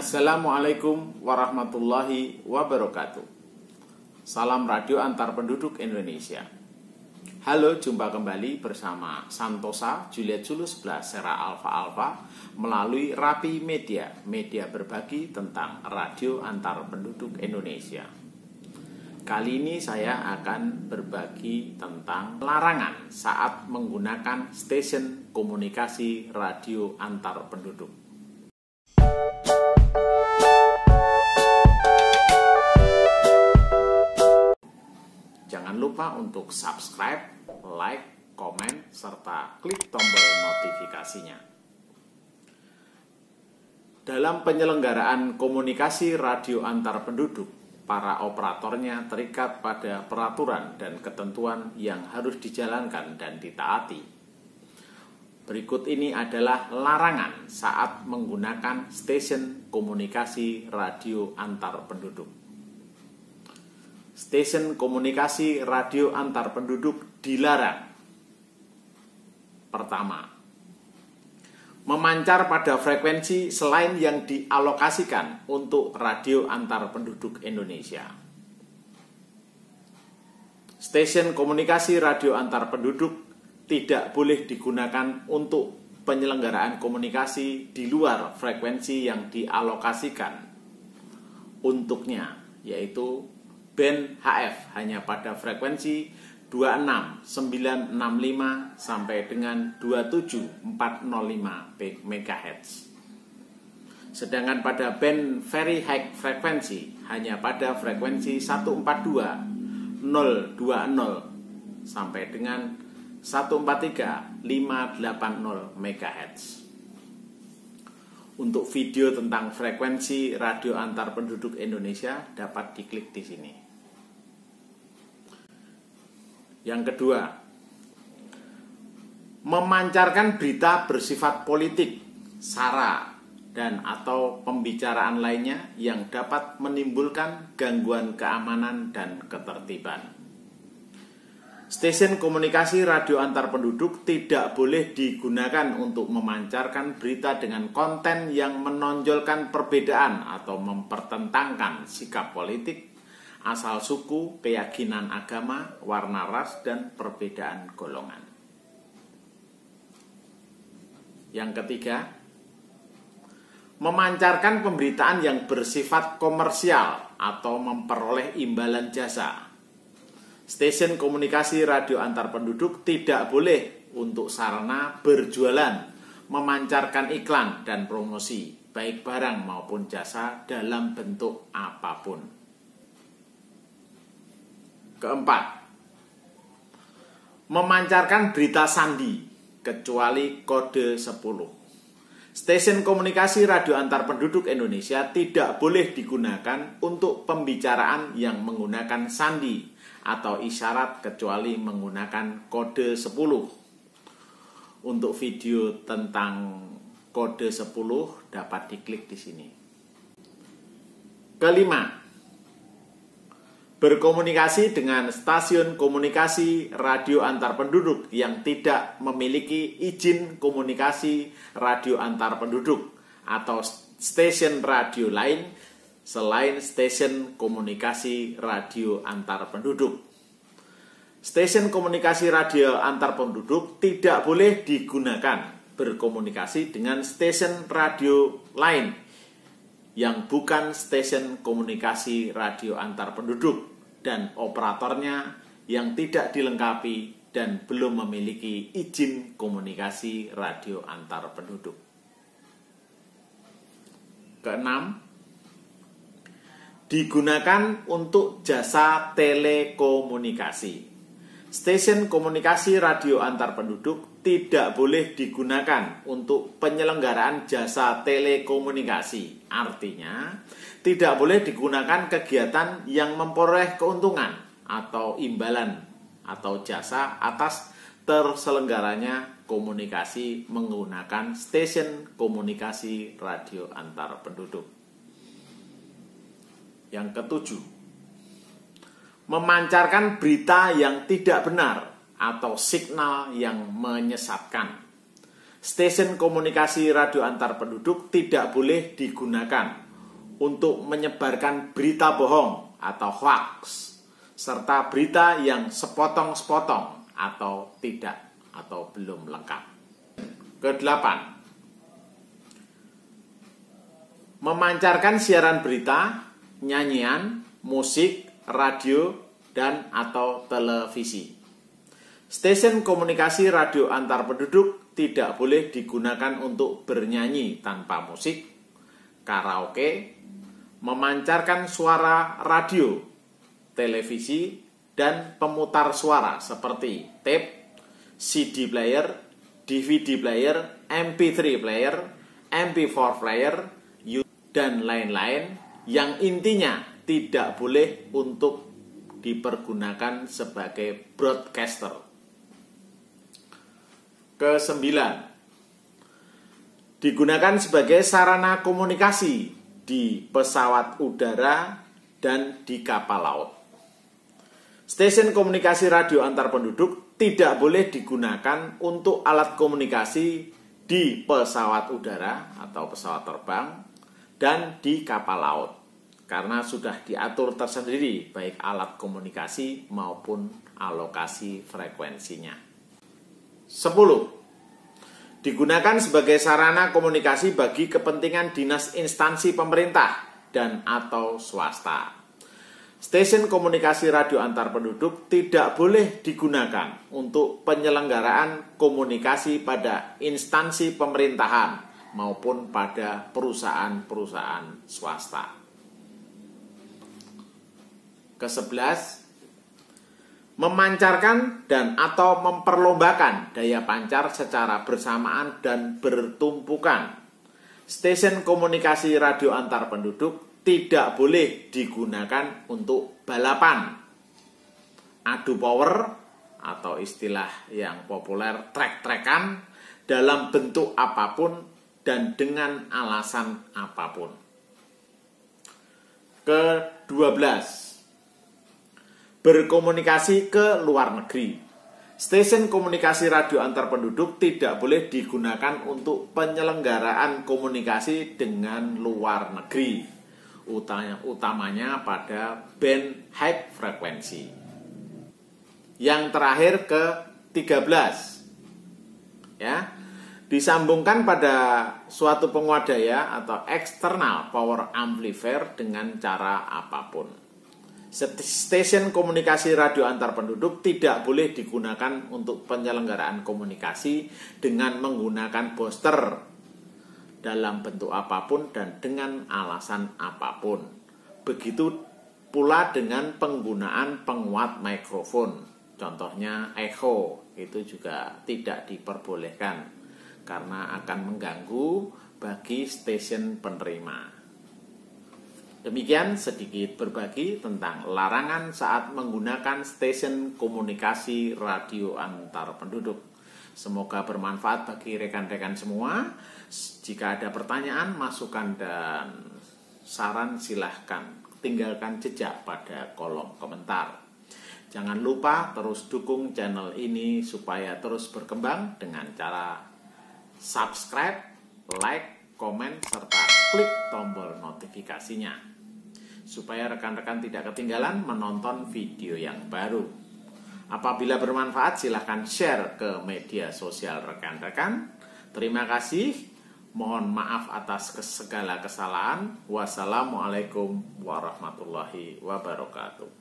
Assalamualaikum warahmatullahi wabarakatuh. Salam radio antar penduduk Indonesia. Halo, jumpa kembali bersama Santosa Juliet Julius Sera Alfa Alfa melalui Rapi Media, media berbagi tentang radio antar penduduk Indonesia. Kali ini saya akan berbagi tentang larangan saat menggunakan stasiun komunikasi radio antar penduduk. Jangan lupa untuk subscribe, like, komen, serta klik tombol notifikasinya. Dalam penyelenggaraan komunikasi radio antar penduduk, para operatornya terikat pada peraturan dan ketentuan yang harus dijalankan dan ditaati. Berikut ini adalah larangan saat menggunakan stasiun komunikasi radio antar penduduk. Stasiun komunikasi radio antar penduduk dilarang. Pertama, memancar pada frekuensi selain yang dialokasikan untuk radio antar penduduk Indonesia. Stasiun komunikasi radio antar penduduk tidak boleh digunakan untuk penyelenggaraan komunikasi di luar frekuensi yang dialokasikan untuknya, yaitu band HF hanya pada frekuensi 26965 sampai dengan 27405 MHz. Sedangkan pada band very high frekuensi hanya pada frekuensi 142020 sampai dengan 143580 MHz. Untuk video tentang frekuensi radio antar penduduk Indonesia dapat diklik di sini. Yang kedua, memancarkan berita bersifat politik, sara, dan atau pembicaraan lainnya yang dapat menimbulkan gangguan keamanan dan ketertiban. Stasiun komunikasi radio antar penduduk tidak boleh digunakan untuk memancarkan berita dengan konten yang menonjolkan perbedaan atau mempertentangkan sikap politik, asal suku, keyakinan agama, warna ras, dan perbedaan golongan. Yang ketiga, memancarkan pemberitaan yang bersifat komersial atau memperoleh imbalan jasa. Stasiun komunikasi radio antar penduduk tidak boleh untuk sarana berjualan, memancarkan iklan dan promosi, baik barang maupun jasa dalam bentuk apapun. Keempat, memancarkan berita sandi, kecuali kode 10. Stasiun komunikasi radio antar penduduk Indonesia tidak boleh digunakan untuk pembicaraan yang menggunakan sandi atau isyarat kecuali menggunakan kode 10. Untuk video tentang kode 10 dapat diklik di sini. Kelima, berkomunikasi dengan stasiun komunikasi radio antar penduduk yang tidak memiliki izin komunikasi radio antar penduduk atau stasiun radio lain selain stasiun komunikasi radio antar penduduk. Stasiun komunikasi radio antar penduduk tidak boleh digunakan berkomunikasi dengan stasiun radio lain yang bukan stasiun komunikasi radio antar penduduk dan operatornya yang tidak dilengkapi dan belum memiliki izin komunikasi radio antar penduduk. Keenam, digunakan untuk jasa telekomunikasi. Stasiun komunikasi radio antar penduduk tidak boleh digunakan untuk penyelenggaraan jasa telekomunikasi. Artinya, tidak boleh digunakan kegiatan yang memperoleh keuntungan atau imbalan atau jasa atas terselenggaranya komunikasi menggunakan stasiun komunikasi radio antar penduduk. Yang ketujuh, memancarkan berita yang tidak benar atau signal yang menyesatkan. Stasiun komunikasi radio antar penduduk tidak boleh digunakan untuk menyebarkan berita bohong atau hoax, serta berita yang sepotong-sepotong atau tidak atau belum lengkap. Kedelapan, memancarkan siaran berita, nyanyian, musik, radio, dan atau televisi. Stasiun komunikasi radio antar penduduk tidak boleh digunakan untuk bernyanyi tanpa musik, karaoke, memancarkan suara radio, televisi, dan pemutar suara seperti tape, CD player, DVD player, MP3 player, MP4 player, dan lain-lain yang intinya tidak boleh untuk dipergunakan sebagai broadcaster. Kesembilan, digunakan sebagai sarana komunikasi di pesawat udara dan di kapal laut. Stasiun komunikasi radio antar penduduk tidak boleh digunakan untuk alat komunikasi di pesawat udara atau pesawat terbang dan di kapal laut, karena sudah diatur tersendiri baik alat komunikasi maupun alokasi frekuensinya. 10. Digunakan sebagai sarana komunikasi bagi kepentingan dinas instansi pemerintah dan atau swasta. Stasiun komunikasi radio antar penduduk tidak boleh digunakan untuk penyelenggaraan komunikasi pada instansi pemerintahan maupun pada perusahaan-perusahaan swasta. Ke-11, memancarkan dan atau memperlombakan daya pancar secara bersamaan dan bertumpukan. Stasiun komunikasi radio antar penduduk tidak boleh digunakan untuk balapan, adu power, atau istilah yang populer trek-trekan dalam bentuk apapun dan dengan alasan apapun. Ke-12, berkomunikasi ke luar negeri. Stasiun komunikasi radio antar penduduk tidak boleh digunakan untuk penyelenggaraan komunikasi dengan luar negeri, utamanya pada band high frekuensi. Yang terakhir ke-13, ya, disambungkan pada suatu penguadaya atau external power amplifier dengan cara apapun. Stasiun komunikasi radio antar penduduk tidak boleh digunakan untuk penyelenggaraan komunikasi dengan menggunakan booster dalam bentuk apapun dan dengan alasan apapun. Begitu pula dengan penggunaan penguat mikrofon, contohnya echo, itu juga tidak diperbolehkan karena akan mengganggu bagi stasiun penerima. Demikian sedikit berbagi tentang larangan saat menggunakan stasiun komunikasi radio antar penduduk. Semoga bermanfaat bagi rekan-rekan semua. Jika ada pertanyaan, masukan, dan saran, silahkan tinggalkan jejak pada kolom komentar. Jangan lupa terus dukung channel ini supaya terus berkembang dengan cara subscribe, like, komen, serta klik tombol notifikasinya supaya rekan-rekan tidak ketinggalan menonton video yang baru. Apabila bermanfaat, silahkan share ke media sosial rekan-rekan. Terima kasih. Mohon maaf atas segala kesalahan. Wassalamualaikum warahmatullahi wabarakatuh.